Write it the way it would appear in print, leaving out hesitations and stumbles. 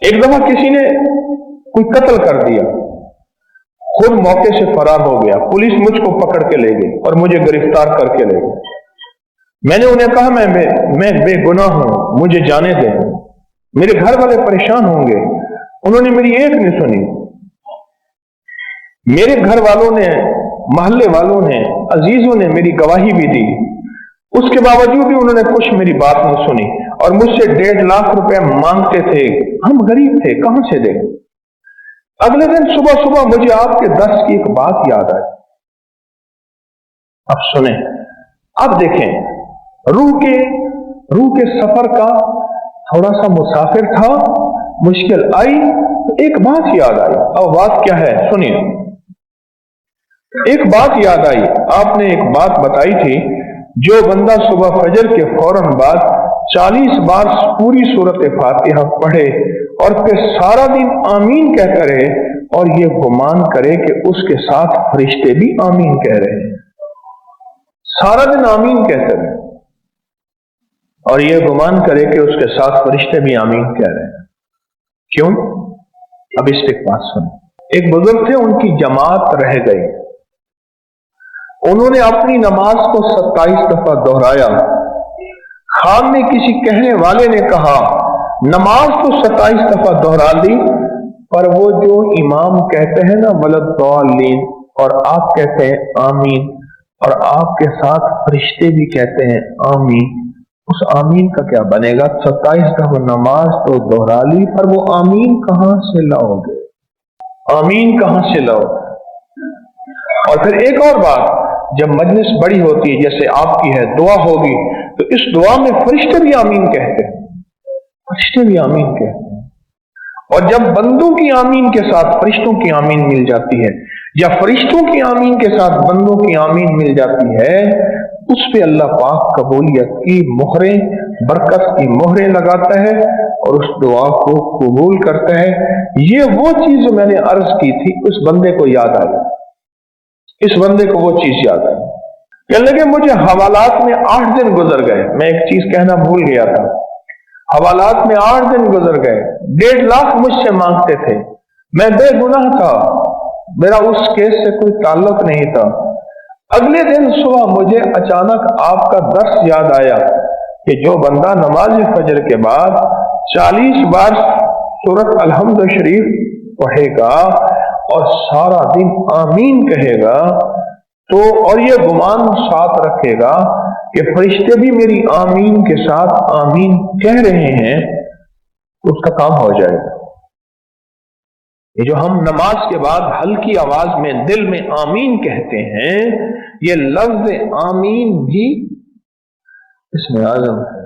एक दफा किसी ने कोई कत्ल कर दिया, खुद मौके से फरार हो गया, पुलिस मुझको पकड़ के ले गई और मुझे गिरफ्तार करके ले गई। मैंने उन्हें कहा मैं बेगुनाह हूं, मुझे जाने दें, मेरे घर वाले परेशान होंगे। उन्होंने मेरी एक नहीं सुनी। मेरे घर वालों ने, मोहल्ले वालों ने, अजीजों ने मेरी गवाही भी दी, उसके बावजूद भी उन्होंने कुछ मेरी बात नहीं सुनी और मुझसे 1.5 लाख रुपए मांगते थे। हम गरीब थे, कहां से दे। अगले दिन सुबह सुबह मुझे आपके दर्स की एक बात याद आई। अब सुने, अब देखें, रूह के सफर का थोड़ा सा मुसाफिर था, मुश्किल आई तो एक बात याद आई। अब बात क्या है सुनिए। एक बात याद आई, आपने एक बात बताई थी, जो बंदा सुबह फजर के फौरन बाद 40 बार पूरी सूरत फातिहा पढ़े और फिर सारा दिन आमीन कहता रहे और ये गुमान करे कि उसके साथ फरिश्ते भी आमीन कह रहे हैं, सारा दिन आमीन कहते रहे और ये गुमान करे कि उसके साथ फरिश्ते भी आमीन कह रहे हैं। क्यों? अब इस पे बात सुनो। एक बुजुर्ग थे, उनकी जमात रह गई। उन्होंने अपनी नमाज को 27 दफा दोहराया। खान ने किसी कहने वाले ने कहा, नमाज तो 27 दफा दोहरा दी, पर वो जो इमाम कहते हैं ना वलद्दालीन, और आप कहते हैं आमीन, और आपके साथ फरिश्ते भी कहते हैं आमीन, उस आमीन का क्या बनेगा? 27 दफा नमाज तो दोहरा ली, पर वो आमीन कहां से लाओगे? आमीन कहां से लाओगे? और फिर एक और बात, जब मजलिस बड़ी होती है जैसे आपकी है, दुआ होगी, तो इस दुआ में फरिश्ते भी आमीन कहते हैं, फरिश्ते भी आमीन कहते हैं। और जब बंदों की आमीन के साथ फरिश्तों की आमीन मिल जाती है, या फरिश्तों की आमीन के साथ बंदों की आमीन मिल जाती है, उस पे अल्लाह पाक कबूलियत की मोहरें, बरकत की मोहरें लगाता है और उस दुआ को कबूल करता है। ये वो चीज जो मैंने अर्ज की थी, उस बंदे को याद आई, इस बंदे को वो चीज याद आई। कहने लगे मुझे हवालात में 8 दिन गुजर गए। मैं एक चीज कहना भूल गया था, हवालात में 8 दिन गुजर गए, 1.5 लाख मुझसे मांगते थे, मैं बेगुनाह था, मेरा उस केस से कोई ताल्लुक नहीं था। अगले दिन सुबह मुझे अचानक आपका दर्स याद आया कि जो बंदा नमाज फजर के बाद 40 बार सूरत अलहम्द शरीफ पढ़ेगा और सारा दिन आमीन कहेगा, तो और ये गुमान साथ रखेगा कि फरिश्ते भी मेरी आमीन के साथ आमीन कह रहे हैं, तो उसका काम हो जाएगा। ये जो हम नमाज के बाद हल्की आवाज में दिल में आमीन कहते हैं, ये लफ्ज आमीन भी इसमें आज़म है।